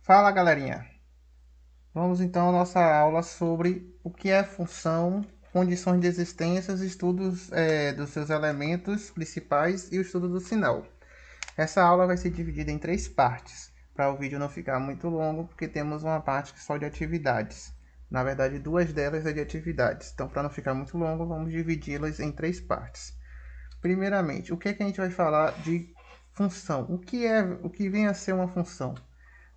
Fala, galerinha. Vamos então à nossa aula sobre o que é função, condições de existência, estudos dos seus elementos principais e o estudo do sinal. Essa aula vai ser dividida em três partes, para o vídeo não ficar muito longo, porque temos uma parte só de atividades. Na verdade, duas delas é de atividades. Então, para não ficar muito longo, vamos dividi-las em três partes. Primeiramente, o que é que a gente vai falar de função? O que vem a ser uma função?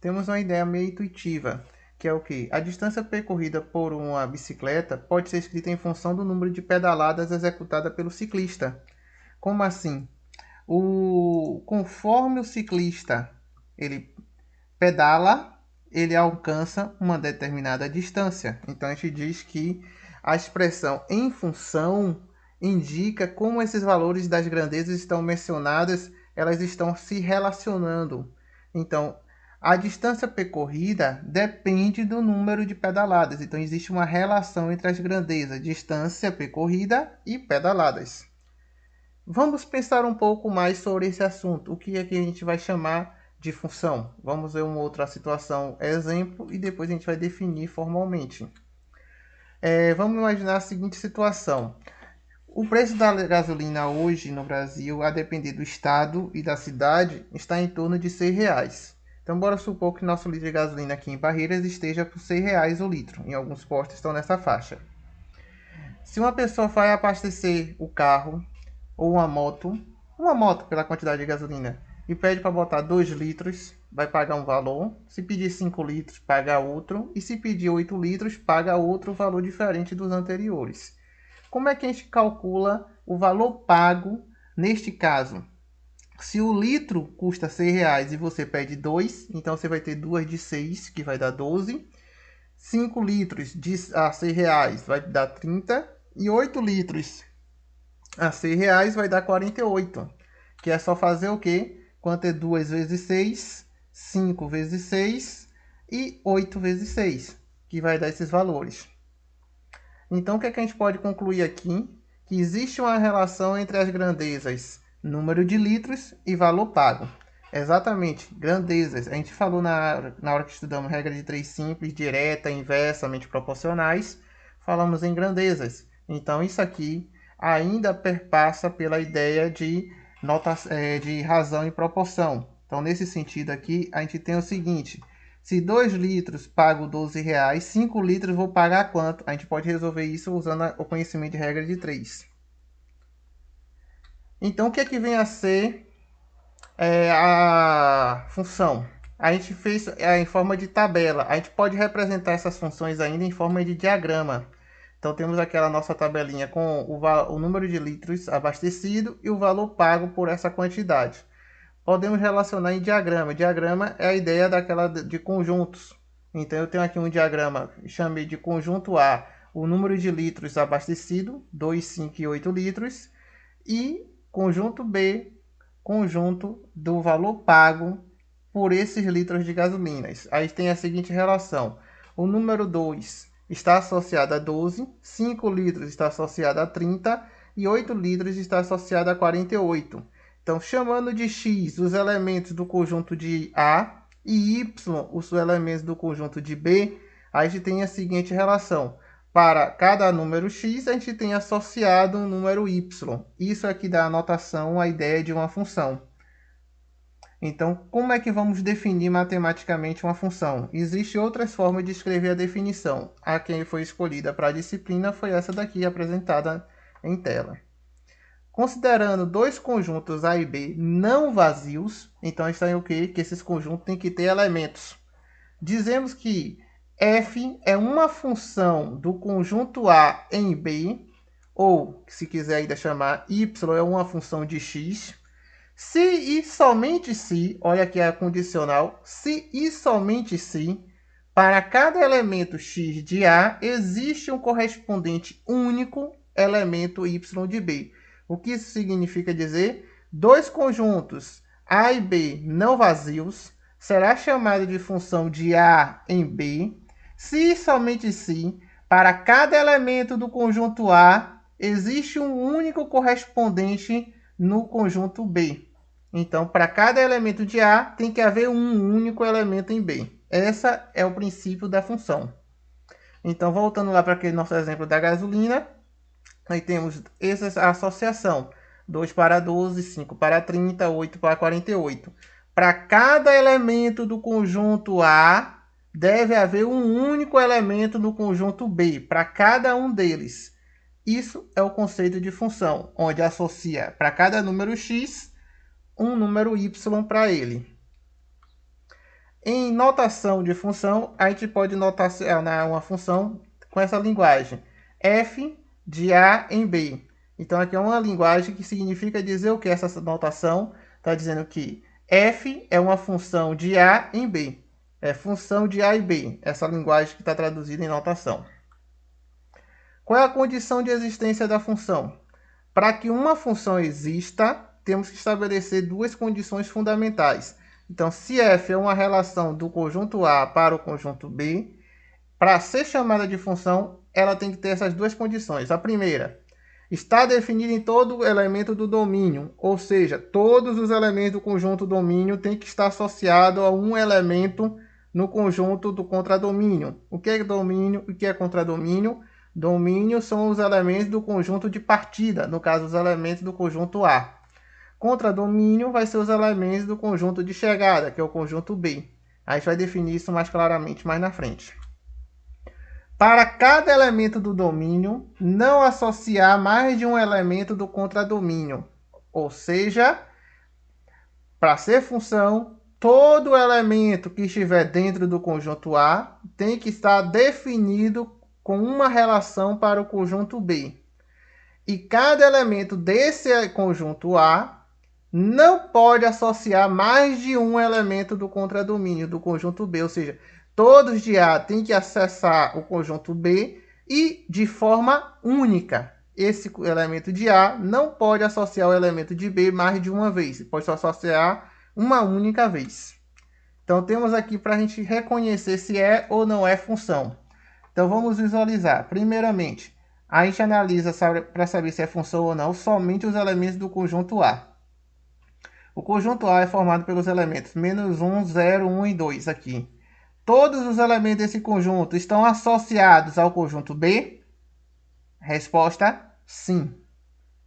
Temos uma ideia meio intuitiva, que é o que? A distância percorrida por uma bicicleta pode ser escrita em função do número de pedaladas executadas pelo ciclista. Como assim? Conforme o ciclista ele pedala, ele alcança uma determinada distância. Então a gente diz que a expressão em função indica como esses valores das grandezas estão mencionadas, elas estão se relacionando. Então, a distância percorrida depende do número de pedaladas. Então, existe uma relação entre as grandezas, distância percorrida e pedaladas. Vamos pensar um pouco mais sobre esse assunto. O que é que a gente vai chamar de função? Vamos ver uma outra situação, exemplo, e depois a gente vai definir formalmente. Vamos imaginar a seguinte situação. O preço da gasolina hoje no Brasil, a depender do estado e da cidade, está em torno de R$ 6. Então, bora supor que nosso litro de gasolina aqui em Barreiras esteja por R$ 6 o litro. Em alguns postos estão nessa faixa. Se uma pessoa vai abastecer o carro ou uma moto pela quantidade de gasolina, e pede para botar 2 litros, vai pagar um valor. Se pedir 5 litros, paga outro. E se pedir 8 litros, paga outro valor diferente dos anteriores. Como é que a gente calcula o valor pago neste caso? Se o litro custa R$ 6 e você pede 2, então você vai ter 2 de 6, que vai dar 12. 5 litros a R$ 6 vai dar 30. E 8 litros a R$ 6 vai dar 48. Que é só fazer o quê? Quanto é 2 vezes 6, 5 vezes 6 e 8 vezes 6, que vai dar esses valores. Então, o que é que a gente pode concluir aqui? Que existe uma relação entre as grandezas número de litros e valor pago. Exatamente, grandezas. A gente falou na hora que estudamos regra de 3 simples, direta, inversamente proporcionais. Falamos em grandezas. Então, isso aqui ainda perpassa pela ideia de de razão e proporção. Então, nesse sentido aqui, a gente tem o seguinte: se 2 litros pago R$ 12, 5 litros vou pagar quanto? A gente pode resolver isso usando o conhecimento de regra de 3. Então, o que é que vem a ser a função? A gente fez em forma de tabela. A gente pode representar essas funções ainda em forma de diagrama. Então, temos aquela nossa tabelinha com o número de litros abastecido e o valor pago por essa quantidade. Podemos relacionar em diagrama. Diagrama é a ideia daquela de conjuntos. Então, eu tenho aqui um diagrama, chamei de conjunto A, o número de litros abastecido, 2, 5 e 8 litros, e conjunto B, conjunto do valor pago por esses litros de gasolinas. Aí tem a seguinte relação: o número 2 está associado a 12, 5 litros está associado a 30 e 8 litros está associado a 48. Então, chamando de x os elementos do conjunto de A e y os elementos do conjunto de B, a gente tem a seguinte relação: para cada número x, a gente tem associado um número y. Isso aqui dá a notação, a ideia de uma função. Então, como é que vamos definir matematicamente uma função? Existem outras formas de escrever a definição. A que foi escolhida para a disciplina foi essa daqui, apresentada em tela. Considerando dois conjuntos A e B não vazios, então está em o quê? Que esses conjuntos têm que ter elementos. Dizemos que f é uma função do conjunto A em B, ou, se quiser ainda chamar, y é uma função de x. Se e somente se, olha aqui a condicional, se e somente se, para cada elemento x de A, existe um correspondente único elemento y de B. O que isso significa dizer? Dois conjuntos A e B não vazios será chamado de função de A em B, se e somente se, para cada elemento do conjunto A, existe um único correspondente no conjunto B. Então, para cada elemento de A, tem que haver um único elemento em B. Esse é o princípio da função. Então, voltando lá para aquele nosso exemplo da gasolina, aí temos essa associação. 2 para 12, 5 para 30, 8 para 48. Para cada elemento do conjunto A, deve haver um único elemento no conjunto B, para cada um deles. Isso é o conceito de função, onde associa para cada número x, um número y para ele. Em notação de função, a gente pode notacionar uma função com essa linguagem. F de A em B. Então, aqui é uma linguagem que significa dizer o que? Essa notação está dizendo que F é uma função de A em B. É função de A e B. Essa linguagem que está traduzida em notação. Qual é a condição de existência da função? Para que uma função exista, temos que estabelecer duas condições fundamentais. Então, se F é uma relação do conjunto A para o conjunto B, para ser chamada de função, ela tem que ter essas duas condições. A primeira, está definida em todo elemento do domínio, ou seja, todos os elementos do conjunto domínio têm que estar associados a um elemento no conjunto do contradomínio. O que é domínio e o que é contradomínio? Domínio são os elementos do conjunto de partida, no caso, os elementos do conjunto A. Contradomínio vai ser os elementos do conjunto de chegada, que é o conjunto B. A gente vai definir isso mais claramente mais na frente. Para cada elemento do domínio, não associar mais de um elemento do contradomínio. Ou seja, para ser função, todo elemento que estiver dentro do conjunto A tem que estar definido com uma relação para o conjunto B. E cada elemento desse conjunto A não pode associar mais de um elemento do contradomínio do conjunto B, ou seja, todos de A têm que acessar o conjunto B e de forma única. Esse elemento de A não pode associar o elemento de B mais de uma vez, pode só associar uma única vez. Então, temos aqui para a gente reconhecer se é ou não é função. Então, vamos visualizar. Primeiramente, a gente analisa para saber se é função ou não somente os elementos do conjunto A. O conjunto A é formado pelos elementos -1, 0, 1 e 2 aqui. Todos os elementos desse conjunto estão associados ao conjunto B? Resposta, sim.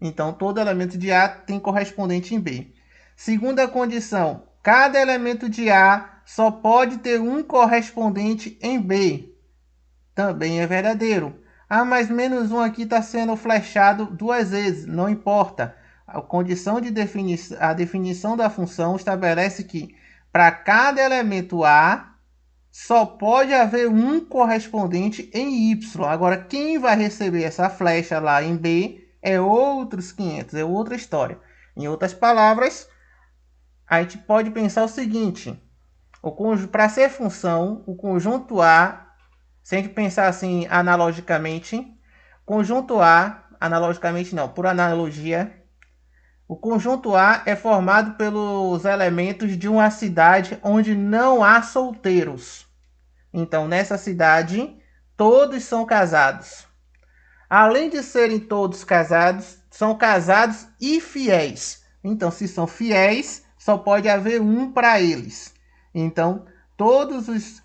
Então, todo elemento de A tem correspondente em B. Segunda condição, cada elemento de A só pode ter um correspondente em B. Também é verdadeiro. Ah, mas -1 aqui está sendo flechado duas vezes, não importa. A condição de definição da função estabelece que para cada elemento A só pode haver um correspondente em Y. Agora, quem vai receber essa flecha lá em B é outros 500, é outra história. Em outras palavras, a gente pode pensar o seguinte, para ser função, o conjunto A, se a gente pensar assim analogicamente, conjunto A, analogicamente não, por analogia, o conjunto A é formado pelos elementos de uma cidade onde não há solteiros. Então, nessa cidade, todos são casados. Além de serem todos casados, são casados e fiéis. Então, se são fiéis, só pode haver um para eles. Então, todos os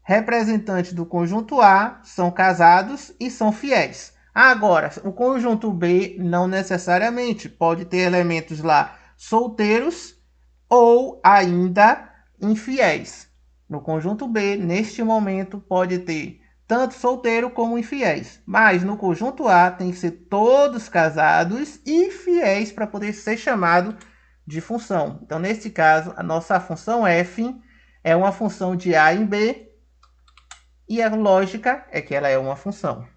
representantes do conjunto A são casados e são fiéis. Agora, o conjunto B não necessariamente pode ter elementos lá solteiros ou ainda infiéis. No conjunto B, neste momento, pode ter tanto solteiro como infiéis. Mas no conjunto A tem que ser todos casados e fiéis para poder ser chamado de função. Então, nesse caso, a nossa função f é uma função de A em B e a lógica é que ela é uma função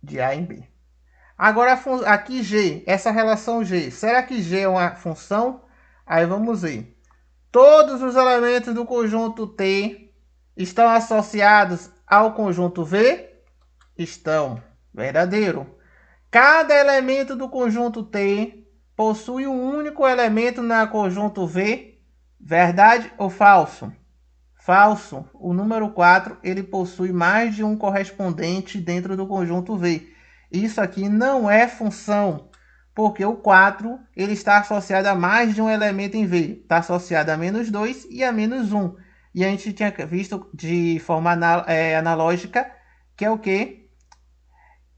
de A em B. Agora, aqui G, essa relação G, será que G é uma função? Aí vamos ver. Todos os elementos do conjunto T estão associados ao conjunto V? Estão. Verdadeiro. Cada elemento do conjunto T possui um único elemento no conjunto V? Verdade ou falso? Falso. O número 4 ele possui mais de um correspondente dentro do conjunto V. Isso aqui não é função, porque o 4 ele está associado a mais de um elemento em V. Está associado a -2 e a -1. E a gente tinha visto de forma analógica que é o quê?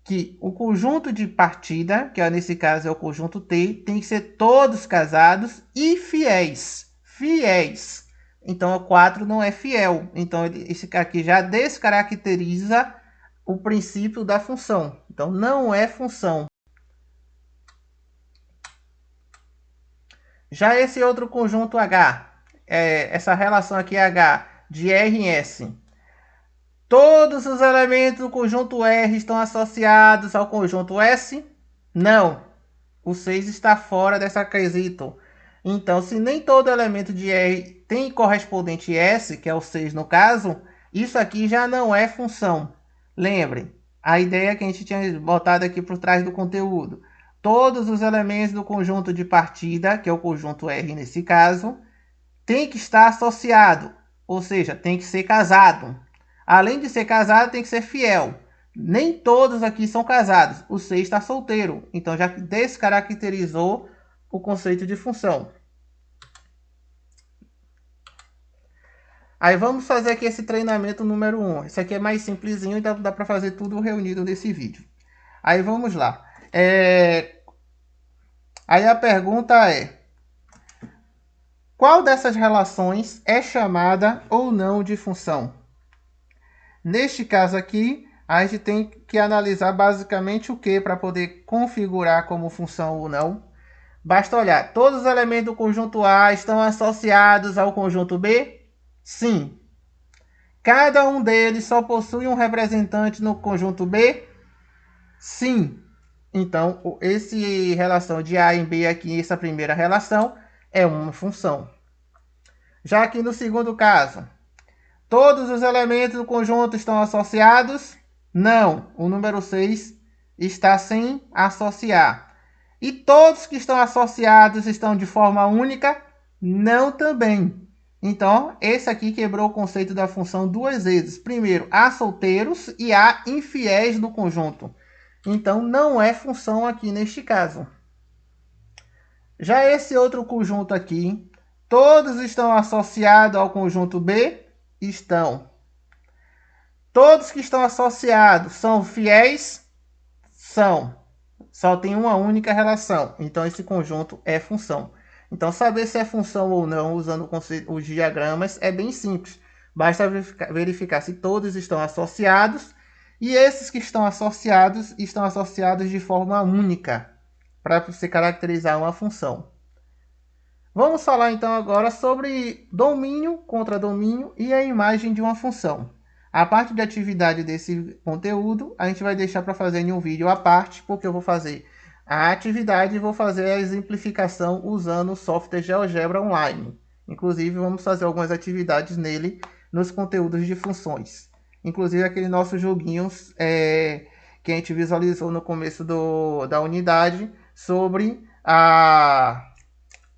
Que o conjunto de partida, que nesse caso é o conjunto T, tem que ser todos casados e fiéis. Fiéis. Então, o 4 não é fiel. Então, esse aqui já descaracteriza o princípio da função. Então, não é função. Já esse outro conjunto H, essa relação aqui H de R em S, todos os elementos do conjunto R estão associados ao conjunto S? Não. O 6 está fora dessa quesito. Então, se nem todo elemento de R tem correspondente S, que é o 6 no caso, isso aqui já não é função. Lembre, a ideia que a gente tinha botado aqui por trás do conteúdo. Todos os elementos do conjunto de partida, que é o conjunto R nesse caso, tem que estar associado, ou seja, tem que ser casado. Além de ser casado, tem que ser fiel. Nem todos aqui são casados. O 6 está solteiro. Então, já descaracterizou o conceito de função. Aí, vamos fazer aqui esse treinamento número 1. Esse aqui é mais simplesinho e dá para fazer tudo reunido nesse vídeo. Aí, vamos lá. Aí, a pergunta é: qual dessas relações é chamada ou não de função? Neste caso aqui, a gente tem que analisar basicamente o que para poder configurar como função ou não. Basta olhar, todos os elementos do conjunto A estão associados ao conjunto B? Sim. Cada um deles só possui um representante no conjunto B? Sim. Então, essa relação de A em B aqui, essa primeira relação, é uma função. Já aqui no segundo caso, todos os elementos do conjunto estão associados? Não. O número 6 está sem associar. E todos que estão associados estão de forma única? Não também. Então, esse aqui quebrou o conceito da função duas vezes. Primeiro, há solteiros e há infiéis no conjunto. Então, não é função aqui neste caso. Já esse outro conjunto aqui, todos estão associados ao conjunto B? Estão. Todos que estão associados são fiéis? São. Só tem uma única relação. Então, esse conjunto é função. Então, saber se é função ou não usando os diagramas é bem simples. Basta verificar se todos estão associados e esses que estão associados de forma única para você caracterizar uma função. Vamos falar então agora sobre domínio, contradomínio e a imagem de uma função. A parte de atividade desse conteúdo a gente vai deixar para fazer em um vídeo à parte, porque eu vou fazer a atividade e vou fazer a exemplificação usando o software GeoGebra Online. Inclusive, vamos fazer algumas atividades nele nos conteúdos de funções. Inclusive, aquele nosso joguinho que a gente visualizou no começo da unidade sobre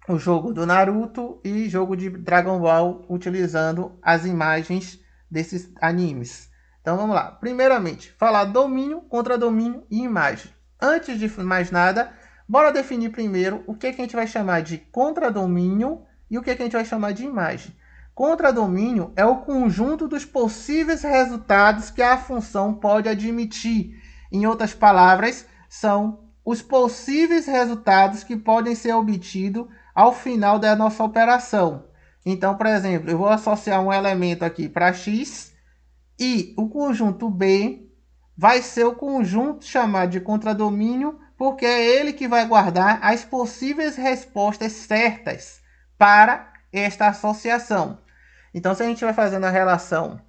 o jogo do Naruto e jogo de Dragon Ball utilizando as imagens desses animes. Então vamos lá. Primeiramente, falar domínio, contradomínio e imagem. Antes de mais nada, bora definir primeiro o que a gente vai chamar de contradomínio e o que a gente vai chamar de imagem. Contradomínio é o conjunto dos possíveis resultados que a função pode admitir. Em outras palavras, são os possíveis resultados que podem ser obtidos ao final da nossa operação. Então, por exemplo, eu vou associar um elemento aqui para x e o conjunto B vai ser o conjunto chamado de contradomínio, porque é ele que vai guardar as possíveis respostas certas para esta associação. Então, se a gente vai fazendo a relação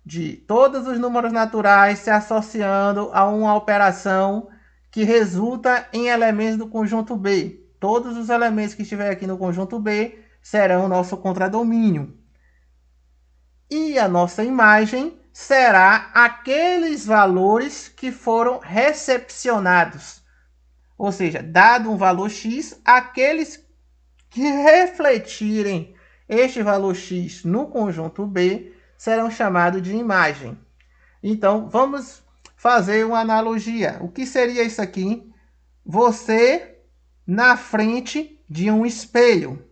de todos os números naturais se associando a uma operação que resulta em elementos do conjunto B, todos os elementos que estiver aqui no conjunto B serão o nosso contradomínio. E a nossa imagem será aqueles valores que foram recepcionados. Ou seja, dado um valor x, aqueles que refletirem este valor x no conjunto B serão chamados de imagem. Então, vamos fazer uma analogia. O que seria isso aqui? Você na frente de um espelho.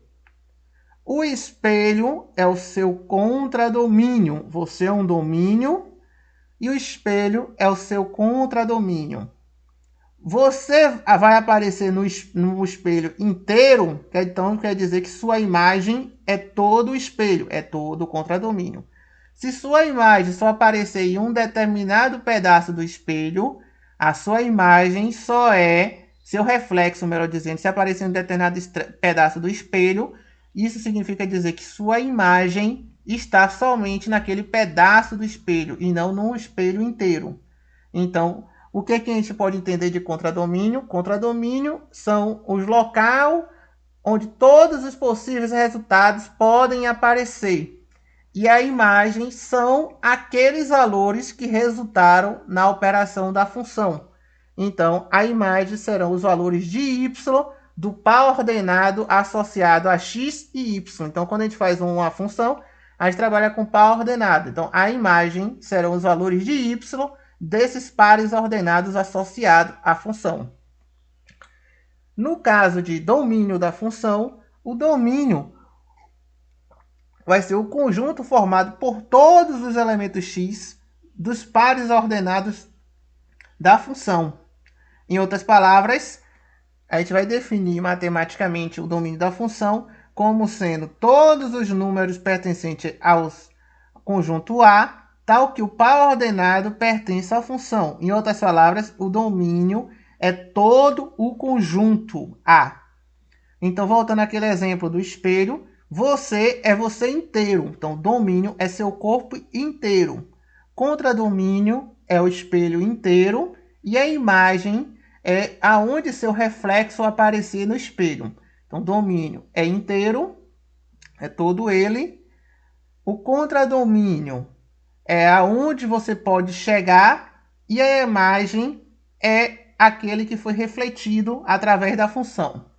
O espelho é o seu contradomínio. Você é um domínio e o espelho é o seu contradomínio. Você vai aparecer no espelho inteiro, então quer dizer que sua imagem é todo o espelho, é todo o contradomínio. Se sua imagem só aparecer em um determinado pedaço do espelho, a sua imagem só é, seu reflexo, melhor dizendo, se aparecer em um determinado pedaço do espelho, isso significa dizer que sua imagem está somente naquele pedaço do espelho e não no espelho inteiro. Então, o que a gente pode entender de contradomínio? Contradomínio são os locais onde todos os possíveis resultados podem aparecer. E a imagem são aqueles valores que resultaram na operação da função. Então, a imagem serão os valores de y do par ordenado associado a x e y. Então, quando a gente faz uma função, a gente trabalha com par ordenado. Então, a imagem serão os valores de y desses pares ordenados associados à função. No caso de domínio da função, o domínio vai ser o conjunto formado por todos os elementos x dos pares ordenados da função. Em outras palavras, a gente vai definir matematicamente o domínio da função como sendo todos os números pertencentes ao conjunto A, tal que o par ordenado pertence à função. Em outras palavras, o domínio é todo o conjunto A. Então, voltando àquele exemplo do espelho, você é você inteiro. Então, domínio é seu corpo inteiro. Contradomínio é o espelho inteiro. E a imagem é aonde seu reflexo aparecer no espelho. Então, domínio é inteiro, é todo ele. O contradomínio é aonde você pode chegar. E a imagem é aquele que foi refletido através da função.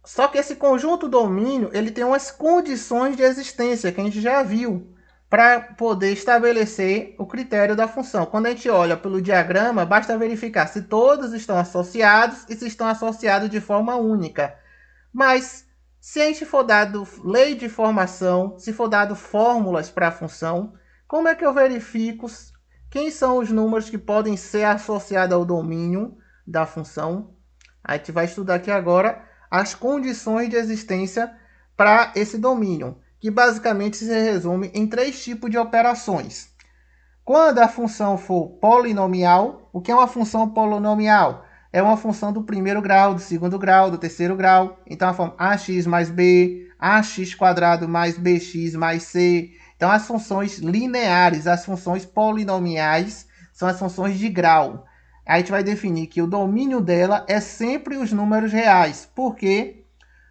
Só que esse conjunto domínio, ele tem umas condições de existência que a gente já viu para poder estabelecer o critério da função. Quando a gente olha pelo diagrama, basta verificar se todos estão associados e se estão associados de forma única. Mas se a gente for dado lei de formação, se for dado fórmulas para a função, como é que eu verifico quem são os números que podem ser associados ao domínio da função? A gente vai estudar aqui agora as condições de existência para esse domínio, que basicamente se resume em 3 tipos de operações. Quando a função for polinomial, o que é uma função polinomial? É uma função do primeiro grau, do segundo grau, do terceiro grau. Então, a forma ax mais b, ax² mais bx mais c. Então, as funções lineares, as funções polinomiais, são as funções de grau. A gente vai definir que o domínio dela é sempre os números reais, porque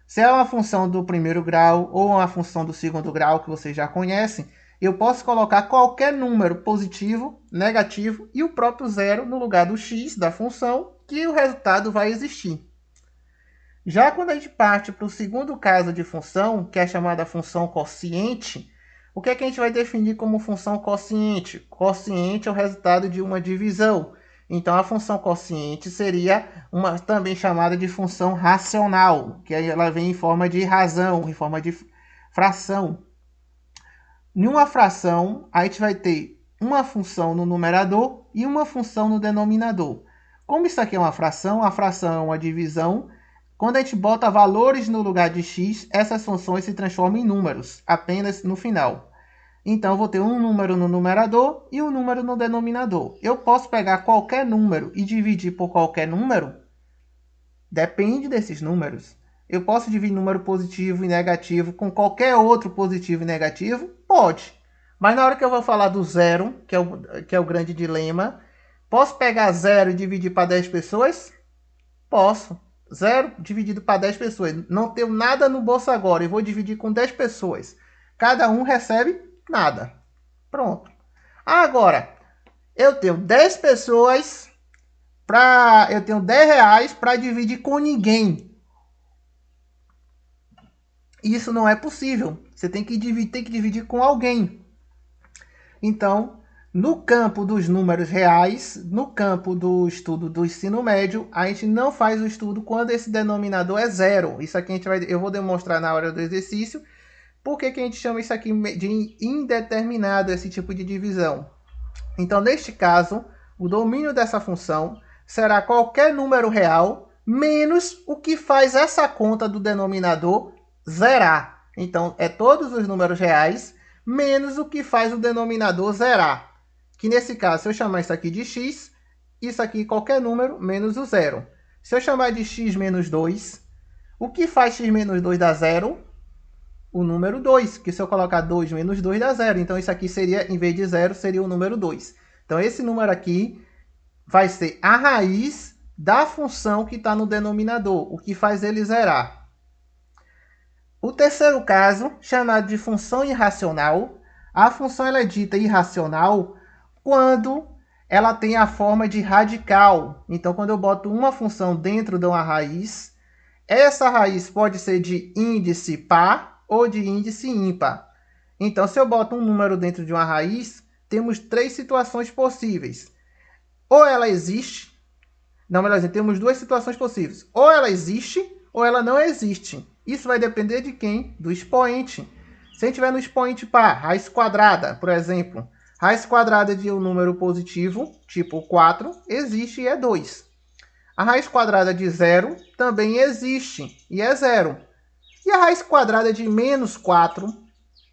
se é uma função do primeiro grau ou uma função do segundo grau, que vocês já conhecem, eu posso colocar qualquer número positivo, negativo e o próprio zero no lugar do x da função, que o resultado vai existir. Já quando a gente parte para o segundo caso de função, que é chamada função quociente, o que é que a gente vai definir como função quociente? Quociente é o resultado de uma divisão. Então, a função quociente seria também chamada de função racional, que ela vem em forma de razão, em forma de fração. Em uma fração, a gente vai ter uma função no numerador e uma função no denominador. Como isso aqui é uma fração, a fração é uma divisão. Quando a gente bota valores no lugar de x, essas funções se transformam em números, apenas no final. Então, eu vou ter um número no numerador e um número no denominador. Eu posso pegar qualquer número e dividir por qualquer número? Depende desses números. Eu posso dividir número positivo e negativo com qualquer outro positivo e negativo? Pode. Mas na hora que eu vou falar do zero, que é o grande dilema, posso pegar zero e dividir para 10 pessoas? Posso. Zero dividido para 10 pessoas. Não tenho nada no bolso agora e vou dividir com 10 pessoas. Cada um recebe nada. Pronto. Agora, eu tenho 10 pessoas eu tenho 10 reais para dividir com ninguém. Isso não é possível. Você tem que dividir com alguém. Então, No campo dos números reais, no campo do estudo do ensino médio, a gente não faz o estudo quando esse denominador é zero. Isso aqui eu vou demonstrar na hora do exercício. Por que a gente chama isso aqui de indeterminado, esse tipo de divisão? Então, neste caso, o domínio dessa função será qualquer número real menos o que faz essa conta do denominador zerar. Então, é todos os números reais menos o que faz o denominador zerar. Que nesse caso, se eu chamar isso aqui de x, isso aqui qualquer número menos o zero. Se eu chamar de x menos 2, o que faz x menos 2 dar zero? O número 2, que se eu colocar 2 menos 2 dá zero. Então, isso aqui seria, em vez de zero, seria o número 2. Então, esse número aqui vai ser a raiz da função que está no denominador, o que faz ele zerar. O terceiro caso, chamado de função irracional, a função ela é dita irracional quando ela tem a forma de radical. Então, quando eu boto uma função dentro de uma raiz, essa raiz pode ser de índice par ou de índice ímpar. Então, se eu boto um número dentro de uma raiz, temos três situações possíveis. Ou ela existe, não, melhor dizer, temos duas situações possíveis. Ou ela existe, ou ela não existe. Isso vai depender de quem? Do expoente. Se a gente tiver no expoente par, raiz quadrada, por exemplo, raiz quadrada de um número positivo, tipo 4, existe e é 2. A raiz quadrada de 0 também existe e é 0. E a raiz quadrada de menos 4,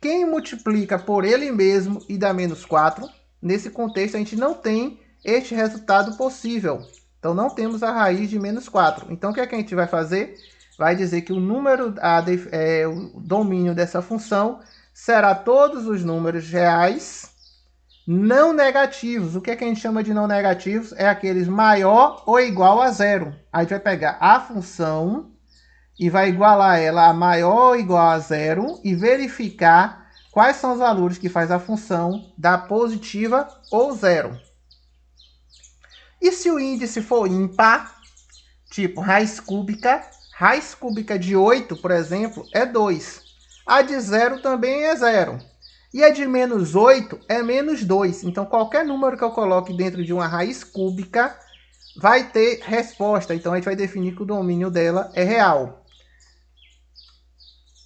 quem multiplica por ele mesmo e dá menos 4, nesse contexto a gente não tem este resultado possível. Então não temos a raiz de menos 4. Então o que é que a gente vai fazer? Vai dizer que o número, o domínio dessa função será todos os números reais não negativos. O que é que a gente chama de não negativos? É aqueles maior ou igual a zero. A gente vai pegar a função e vai igualar ela a maior ou igual a zero e verificar quais são os valores que faz a função dar positiva ou zero. E se o índice for ímpar, tipo raiz cúbica de 8, por exemplo, é 2. A de 0 também é 0. E a de menos 8 é menos 2. Então, qualquer número que eu coloque dentro de uma raiz cúbica vai ter resposta. Então, a gente vai definir que o domínio dela é real.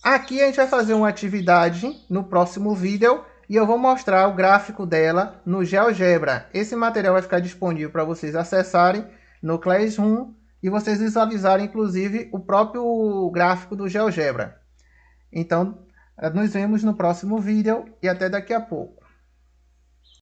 Aqui a gente vai fazer uma atividade no próximo vídeo e eu vou mostrar o gráfico dela no GeoGebra. Esse material vai ficar disponível para vocês acessarem no Classroom e vocês visualizarem, inclusive, o próprio gráfico do GeoGebra. Então, nos vemos no próximo vídeo e até daqui a pouco.